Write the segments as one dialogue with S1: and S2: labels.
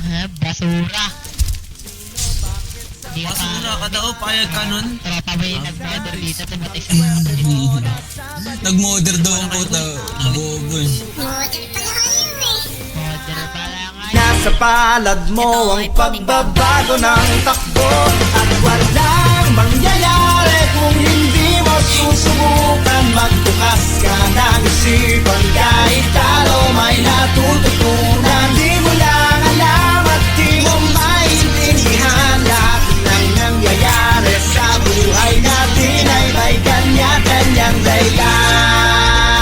S1: Basura. Di ka
S2: Basura ka daw, payag ka nun.
S1: tropa mo yung nag-modder dito, tumatik sa
S3: Nag-modder daw ang puta. Bobo eh.
S1: modder pala nga.
S4: Nasa palad mo ang pagbabago ng takbo at walang mangyayari kung hindi mo susubukan. Magbukas ka ng isipan, kahit talo may natututunan. Di mo lang alam at di mo maintindihan, lahat ng nangyayari sa buhay natin ay may kanya-kanyang dahilan.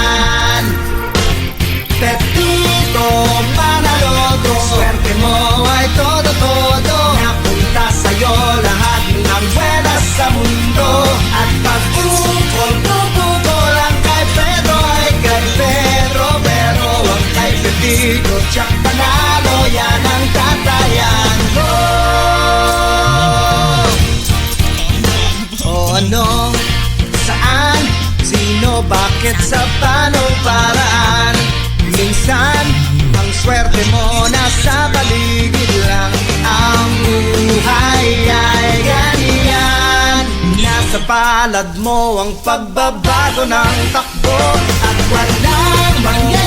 S4: Pepito Manalodo, swerte mo ay todo-todo. Napunta sa'yo lahat ng buwenas sa mundo. At pag tukol ang kay Pedro ay kay Pedro. Pero ang kay Pepito tsak panalo, yan ang tatayan mo. O ano, saan, sino, bakit, sa panong paraan? Minsan, ang swerte mo nasa paligid lang. Ang buhay ay ganyan. Nasa palad mo ang pagbabago ng takbo at walang mangyayari